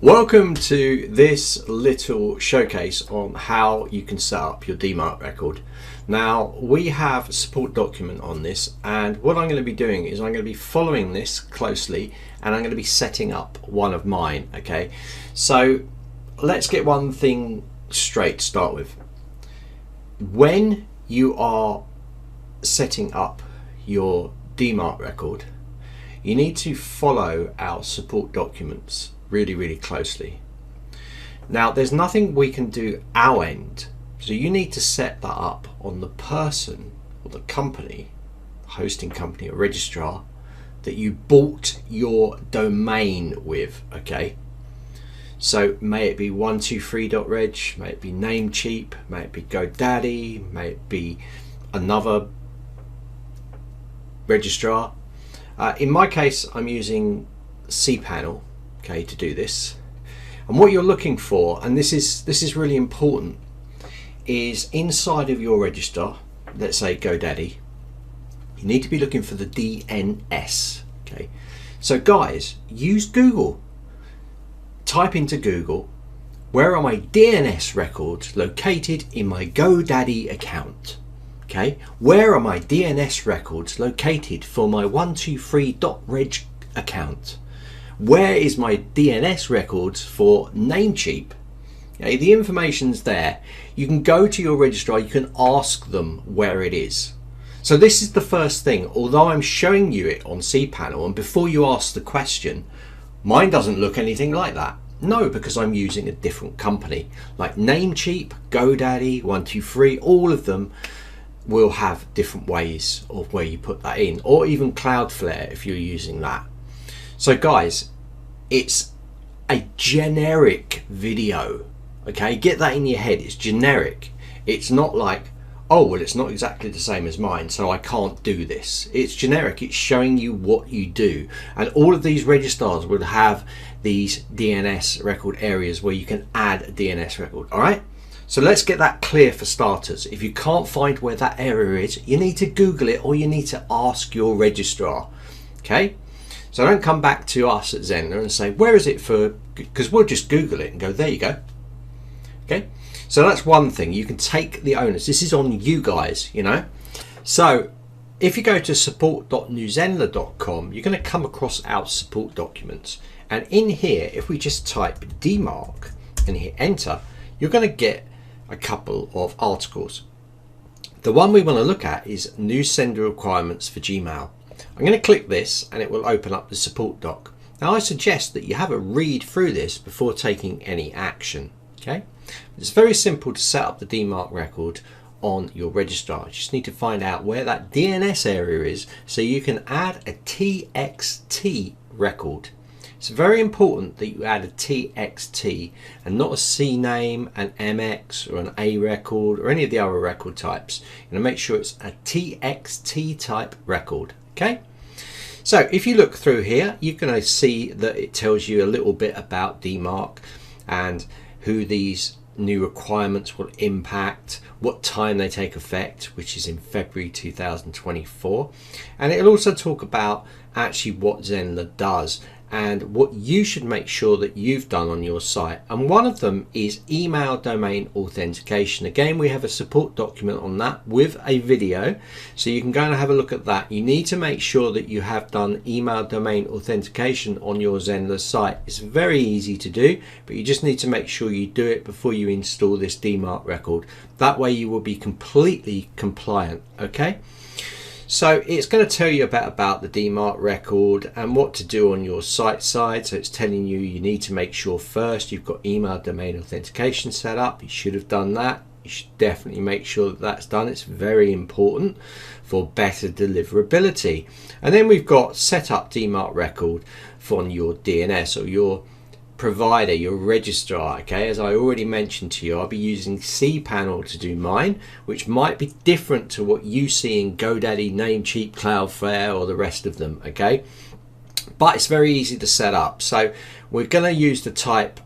Welcome to this little showcase on how you can set up your DMARC record. Now we have a support document on this, and what I'm going to be doing is I'm going to be following this closely and I'm going to be setting up one of mine. Okay, so let's get one thing straight to start with. When you are setting up your DMARC record, you need to follow our support documents really closely. Now there's nothing we can do our end, so you need to set that up on the person or the company, hosting company or registrar that you bought your domain with. Okay, so may it be 123.reg, may it be Namecheap, may it be GoDaddy, may it be another registrar. In my case I'm using cPanel, okay, to do this. And what you're looking for, and this is really important, is inside of your register, let's say GoDaddy, you need to be looking for the DNS. Okay, so guys, use Google. Type into Google, where are my DNS records located in my GoDaddy account? Okay, where are my DNS records located for my 123.reg account? Where is my DNS records for Namecheap? Okay, the information's there. You can go to your registrar, you can ask them where it is. So this is the first thing. Although I'm showing you it on cPanel, and before you ask the question, mine doesn't look anything like that. No, because I'm using a different company. Like Namecheap, GoDaddy, 123, all of them will have different ways of where you put that in, or even Cloudflare if you're using that. So guys, it's a generic video. Okay, get that in your head. It's generic. It's not like, oh well, it's not exactly the same as mine, so I can't do this. It's generic. It's showing you what you do, and all of these registrars will have these DNS record areas where you can add a DNS record. All right, so let's get that clear for starters. If you can't find where that area is, you need to Google it, or you need to ask your registrar. Okay, so don't come back to us at Zenler and say, where is it for, because we'll just Google it and go, there you go. Okay, so that's one thing. You can take the onus. This is on you guys, you know. So if you go to support.newzenler.com, you're going to come across our support documents. And in here, if we just type DMARC and hit enter, you're going to get a couple of articles. The one we want to look at is new sender requirements for Gmail. I'm going to click this and it will open up the support doc. Now I suggest that you have a read through this before taking any action. Okay, it's very simple to set up the DMARC record on your registrar. You just need to find out where that DNS area is so you can add a TXT record. It's very important that you add a TXT and not a CNAME, an MX or an A record or any of the other record types. You're going to make sure it's a TXT type record. Okay, so if you look through here, you're going to see that it tells you a little bit about DMARC and who these new requirements will impact, what time they take effect, which is in February 2024, and it'll also talk about actually what Zenler does and what you should make sure that you've done on your site. And one of them is email domain authentication. Again, we have a support document on that with a video, so you can go and have a look at that. You need to make sure that you have done email domain authentication on your Zenler site. It's very easy to do, but you just need to make sure you do it before you install this DMARC record. That way you will be completely compliant. Okay, so it's going to tell you about the DMARC record and what to do on your site side. So it's telling you need to make sure first you've got email domain authentication set up. You should have done that. You should definitely make sure that that's done. It's very important for better deliverability. And then we've got set up DMARC record for your DNS or your provider, your registrar. Okay, as I already mentioned to you, I'll be using cPanel to do mine, which might be different to what you see in GoDaddy, Namecheap, Cloudflare or the rest of them. Okay, but it's very easy to set up. So we're going to use the type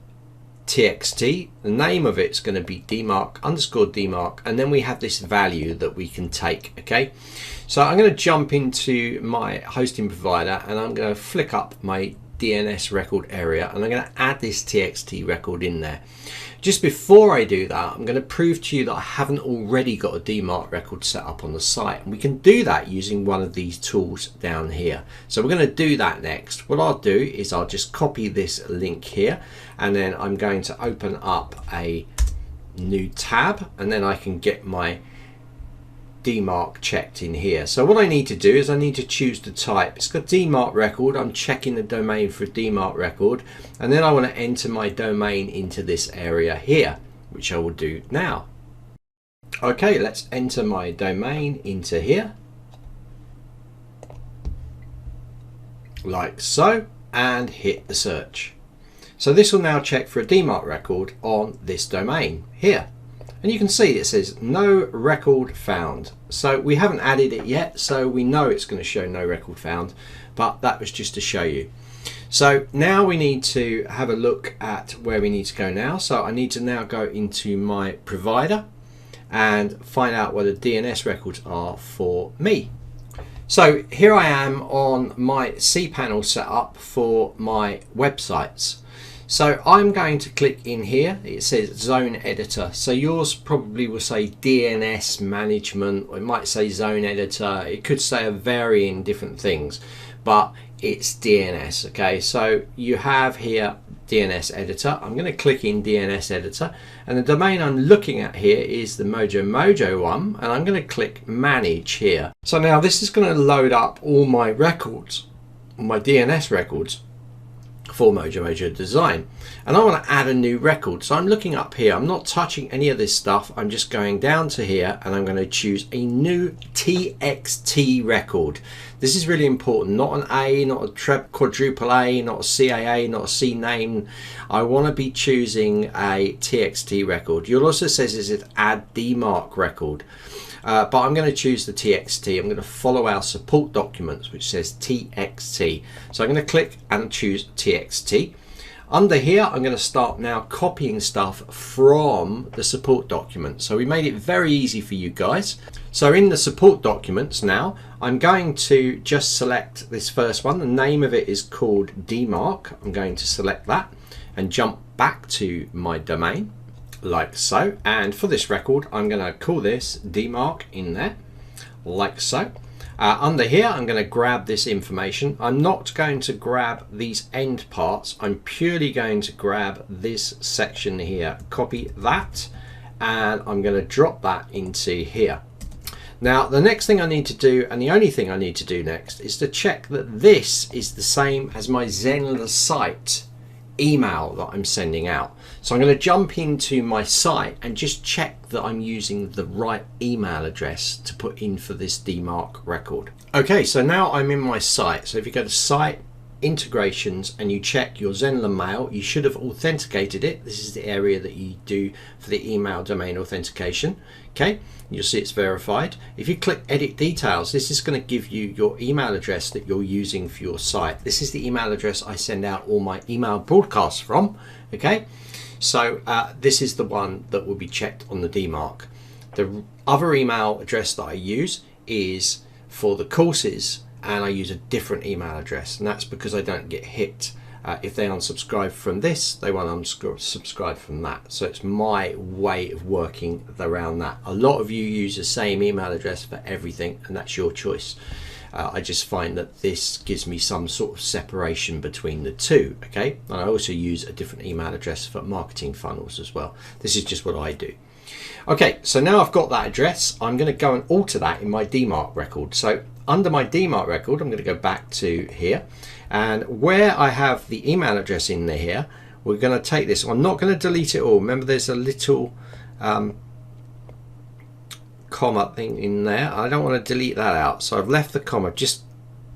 TXT. The name of it's going to be DMARC_DMARC, and then we have this value that we can take. Okay, so I'm going to jump into my hosting provider and I'm going to flick up my DNS record area, and I'm going to add this TXT record in there. Just before I do that, I'm going to prove to you that I haven't already got a DMARC record set up on the site, and we can do that using one of these tools down here. So we're going to do that next. What I'll do is I'll just copy this link here, and then I'm going to open up a new tab, and then I can get my DMARC checked in here. So what I need to do is I need to choose the type. It's got DMARC record. I'm checking the domain for a DMARC record, and then I want to enter my domain into this area here, which I will do now. Okay, let's enter my domain into here like so, and hit the search. So this will now check for a DMARC record on this domain here. And you can see it says no record found. So we haven't added it yet, so we know it's going to show no record found, but that was just to show you. So now we need to have a look at where we need to go now. So I need to now go into my provider and find out where the DNS records are for me. So here I am on my cPanel setup for my websites. So I'm going to click in here. It says zone editor. So yours probably will say DNS management, or it might say zone editor. It could say a varying different things, but it's DNS. Okay, so you have here DNS editor. I'm going to click in DNS editor, and the domain I'm looking at here is the Mojo one, and I'm going to click manage here. So now this is going to load up all my records, my DNS records for Mojo Design, and I want to add a new record. So I'm looking up here, I'm not touching any of this stuff, I'm just going down to here, and I'm going to choose a new TXT record. This is really important, not an A, not a quadruple A, not a CAA, not a CNAME. I want to be choosing a TXT record. You'll also says is it add DMARC record. But I'm going to choose the TXT. I'm going to follow our support documents, which says TXT. So I'm going to click and choose TXT. Under here, I'm going to start now copying stuff from the support document. So we made it very easy for you guys. So in the support documents now, I'm going to just select this first one. The name of it is called DMARC. I'm going to select that and jump back to my domain, like so, and for this record I'm going to call this DMARC in there, like so. Under here I'm going to grab this information. I'm not going to grab these end parts, I'm purely going to grab this section here, copy that, and I'm going to drop that into here. Now the next thing I need to do, and the only thing I need to do next, is to check that this is the same as my Zenler site email that I'm sending out. So I'm going to jump into my site and just check that I'm using the right email address to put in for this DMARC record. Okay, so now I'm in my site. So if you go to site, integrations, and you check your Zenler mail, you should have authenticated it. This is the area that you do for the email domain authentication. Okay, you'll see it's verified. If you click edit details, this is going to give you your email address that you're using for your site. This is the email address I send out all my email broadcasts from. Okay, so this is the one that will be checked on the DMARC. The other email address that I use is for the courses, and I use a different email address, and that's because I don't get hit. If they unsubscribe from this, they won't unsubscribe from that. So it's my way of working around that. A lot of you use the same email address for everything, and that's your choice. I just find that this gives me some sort of separation between the two. Okay, and I also use a different email address for marketing funnels as well. This is just what I do. Okay, so now I've got that address, I'm going to go and alter that in my DMARC record. So under my DMARC record, I'm going to go back to here, and where I have the email address in there here, we're going to take this. I'm not going to delete it all. Remember, there's a little comma thing in there. I don't want to delete that out, so I've left the comma, just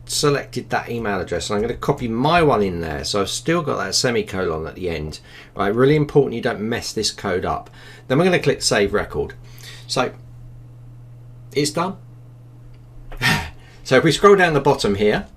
selected that email address, and I'm going to copy my one in there. So I've still got that semicolon at the end. Right, really important you don't mess this code up. Then we're going to click save record. So it's done. So if we scroll down the bottom here,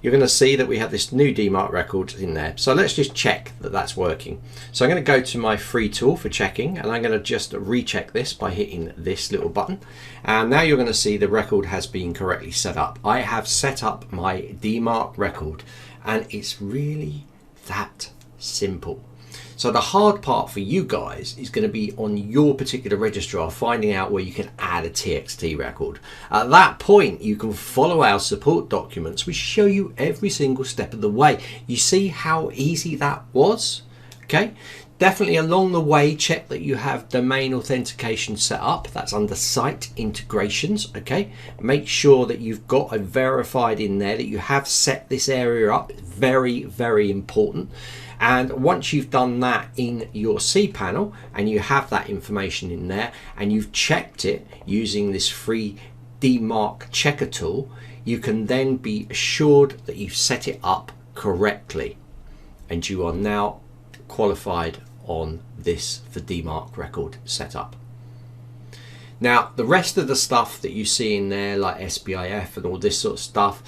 you're going to see that we have this new DMARC record in there. So let's just check that that's working. So I'm going to go to my free tool for checking, and I'm going to just recheck this by hitting this little button. And now you're going to see the record has been correctly set up. I have set up my DMARC record, And it's really that simple. So the hard part for you guys is going to be on your particular registrar, finding out where you can add a TXT record. At that point, you can follow our support documents, which show you every single step of the way. You see how easy that was? Okay. Definitely along the way, check that you have domain authentication set up. That's under site integrations. Okay. Make sure that you've got a verified in there, that you have set this area up. Very, very important. And once you've done that in your cPanel and you have that information in there and you've checked it using this free DMARC checker tool, you can then be assured that you've set it up correctly and you are now qualified on this for DMARC record setup. Now, the rest of the stuff that you see in there, like SBIF and all this sort of stuff,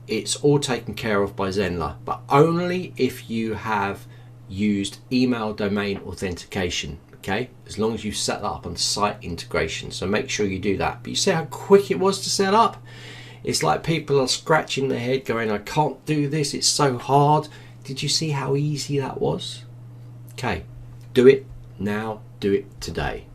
it's all taken care of by Zenler, but only if you have used email domain authentication. Okay, as long as you set that up on site integration, so make sure you do that. But you see how quick it was to set up? It's like people are scratching their head going, I can't do this, it's so hard. Did you see how easy that was? Okay, do it now, do it today.